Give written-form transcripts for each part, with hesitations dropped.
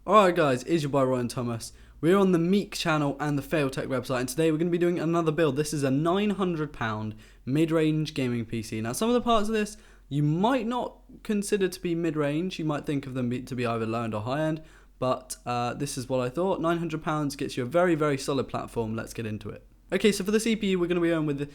Alright guys, it's your boy Ryan Thomas. We're on the Meek channel and the FailTech website, and today we're going to be doing another build. This is a £900 mid-range gaming PC. Now some of the parts of this you might not consider to be mid-range, you might think of them to be either low-end or high-end, but this is what I thought. £900 gets you a very, very solid platform. Let's get into it. Okay, so for the CPU we're going to be going with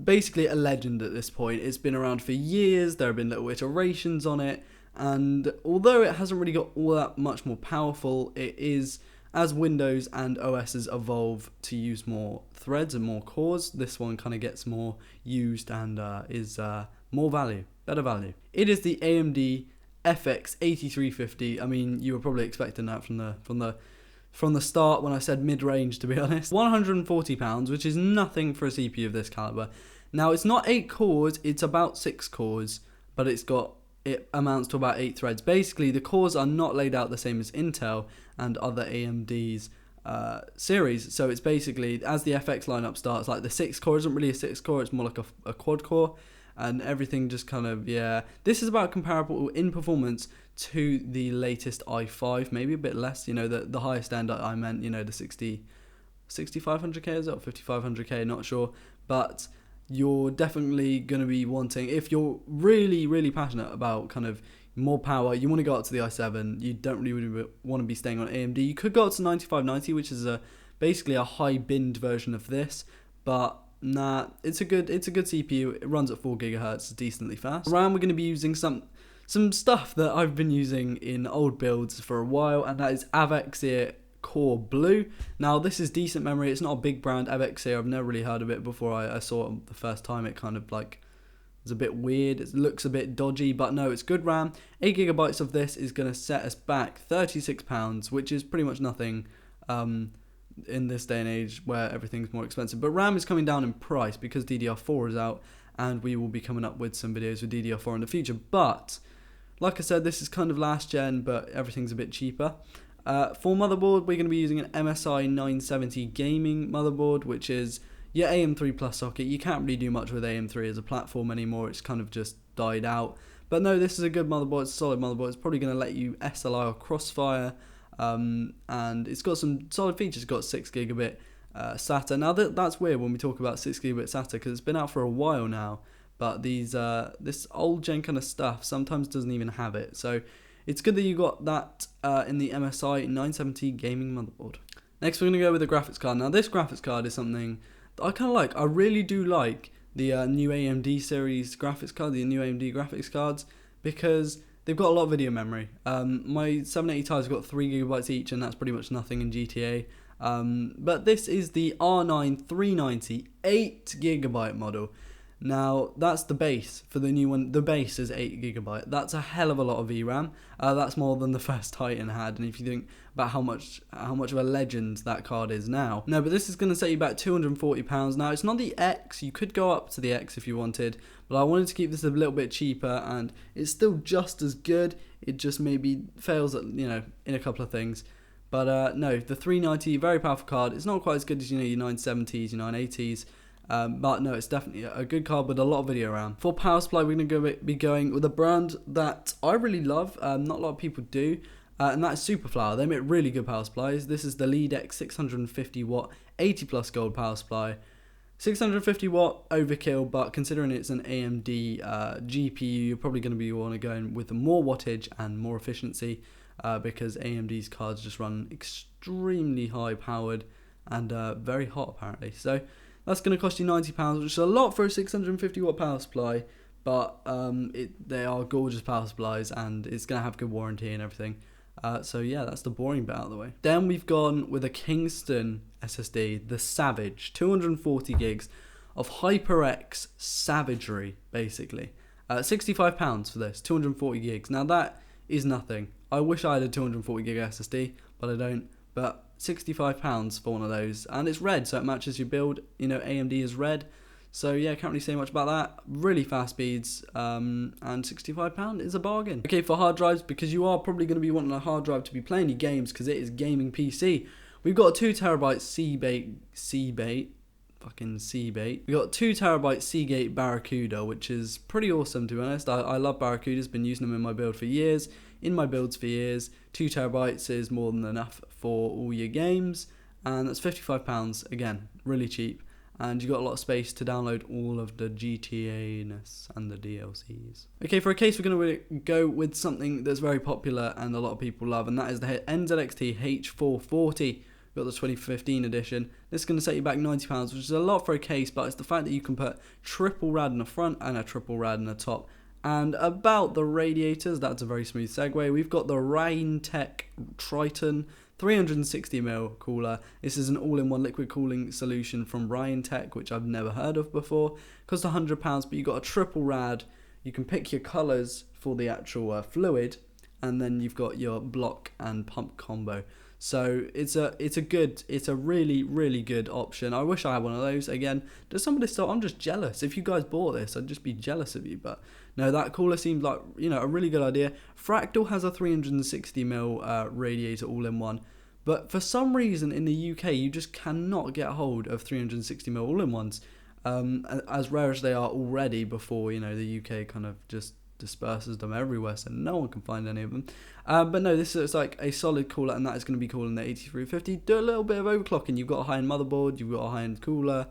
basically a legend at this point. It's been around for years, there have been little iterations on it, and although it hasn't really got all that much more powerful, it is, as Windows and OSs evolve to use more threads and more cores, this one kind of gets more used and is more value, better value. It is the AMD FX-8350. I mean, you were probably expecting that from the start when I said mid-range, to be honest. £140, which is nothing for a CPU of this caliber. Now, it's not 8 cores, it's about 6 cores, but it amounts to about 8 threads. Basically, the cores are not laid out the same as Intel and other AMD's series. So it's basically, as the FX lineup starts, like the 6 core isn't really a 6 core, it's more like a quad core. And everything just kind of, yeah. This is about comparable in performance to the latest i5, maybe a bit less. You know, the highest end I meant, you know, the 6500K is it, or 5500K, not sure. But you're definitely going to be wanting, if you're really, really passionate about kind of more power, you want to go up to the i7, you don't really want to be staying on AMD. You could go up to 9590, which is basically a high binned version of this, but nah, it's a good CPU. It runs at 4 GHz, it's decently fast. RAM, we're going to be using some stuff that I've been using in old builds for a while, and that is AVEXIR Core Blue. Now this is decent memory. It's not a big brand, AVEXIR. I've never really heard of it before. I saw it the first time. It kind of like is a bit weird. It looks a bit dodgy, but no, it's good RAM. 8 GB of this is going to set us back £36, which is pretty much nothing in this day and age where everything's more expensive. But RAM is coming down in price because DDR4 is out, and we will be coming up with some videos with DDR4 in the future. But like I said, this is kind of last gen, but everything's a bit cheaper. For motherboard, we're going to be using an MSI 970 gaming motherboard, which is your AM3 plus socket. You can't really do much with AM3 as a platform anymore. It's kind of just died out. But no, this is a good motherboard. It's a solid motherboard. It's probably going to let you SLI or crossfire, and it's got some solid features. It's got 6 gigabit SATA. Now that's weird when we talk about 6 gigabit SATA because it's been out for a while now. But this old gen kind of stuff sometimes doesn't even have it. So it's good that you got that in the MSI 970 gaming motherboard. Next, we're going to go with the graphics card. Now, this graphics card is something that I kind of like. I really do like the new AMD series graphics card, the new AMD graphics cards, because they've got a lot of video memory. My 780 Ti's got 3 GB each, and that's pretty much nothing in GTA. But this is the R9 390 8 GB model. Now, that's the base for the new one. The base is 8 GB. That's a hell of a lot of VRAM. That's more than the first Titan had. And if you think about how much of a legend that card is now. No, but this is going to set you back £240. Now, it's not the X. You could go up to the X if you wanted. But I wanted to keep this a little bit cheaper. And it's still just as good. It just maybe fails at, in a couple of things. But no, the 390, very powerful card. It's not quite as good as, your 970s, your 980s. But no, it's definitely a good card with a lot of video RAM. For power supply, we're going to be going with a brand that I really love. Not a lot of people do. And that's SUPERFLOWER. They make really good power supplies. This is the LEADEX 650 watt 80 plus gold power supply. 650 watt overkill, but considering it's an AMD GPU, you're probably going to be want to go in with more wattage and more efficiency because AMD's cards just run extremely high powered and very hot apparently. So that's going to cost you £90, which is a lot for a 650 watt power supply, but they are gorgeous power supplies and it's going to have good warranty and everything. So yeah, that's the boring bit out of the way. Then we've gone with a Kingston SSD, the Savage, 240 gigs of HyperX savagery, basically. £65 for this, 240 gigs. Now that is nothing. I wish I had a 240 gig SSD, but I don't. But £65 for one of those, and it's red, so it matches your build. AMD is red, so yeah, can't really say much about that. Really fast speeds, and £65 is a bargain. Okay, for hard drives, because you are probably going to be wanting a hard drive to be playing your games, because it is gaming PC. We've got a 2 TB fucking Seabait. We got 2TB Seagate Barracuda, which is pretty awesome, to be honest. I love Barracudas, been using them in my builds for years. 2TB is more than enough for all your games, and that's £55. Again, really cheap. And you got a lot of space to download all of the GTAness and the DLCs. Okay, for a case, we're going to go with something that's very popular and a lot of people love, and that is the NZXT H440. We've got the 2015 edition. This is going to set you back £90, which is a lot for a case, but it's the fact that you can put triple rad in the front and a triple rad in the top. And about the radiators, that's a very smooth segue. We've got the RAJINTEK TRITON 360mm cooler. This is an all-in-one liquid cooling solution from RAJINTEK, which I've never heard of before. Costs £100, but you got a triple rad. You can pick your colours for the actual fluid, and then you've got your block and pump combo. So it's a really, really good option. I wish I had one of those. Again, does somebody still? I'm just jealous. If you guys bought this, I'd just be jealous of you. But no, that cooler seemed like, you know, a really good idea. Fractal has a 360mm radiator all-in-one, but for some reason in the UK you just cannot get hold of 360mm all-in-ones, as rare as they are already. Before, you know, the UK kind of just disperses them everywhere, so no one can find any of them. But no, this is like a solid cooler, and that is going to be cooling the 8350. Do a little bit of overclocking. You've got a high-end motherboard, you've got a high-end cooler.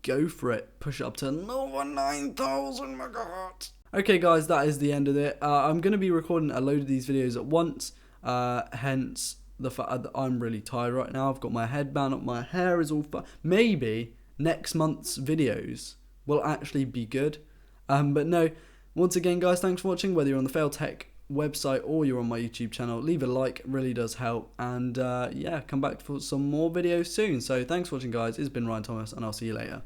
Go for it. Push it up to over 9,000 megahertz. Okay, guys, that is the end of it. I'm going to be recording a load of these videos at once. Hence the fact that I'm really tired right now. I've got my head bound up, my hair is all maybe next month's videos will actually be good. But no. Once again, guys, thanks for watching. Whether you're on the FailTech website or you're on my YouTube channel, leave a like, it really does help. And yeah, come back for some more videos soon. So thanks for watching, guys. It's been Ryan Thomas, and I'll see you later.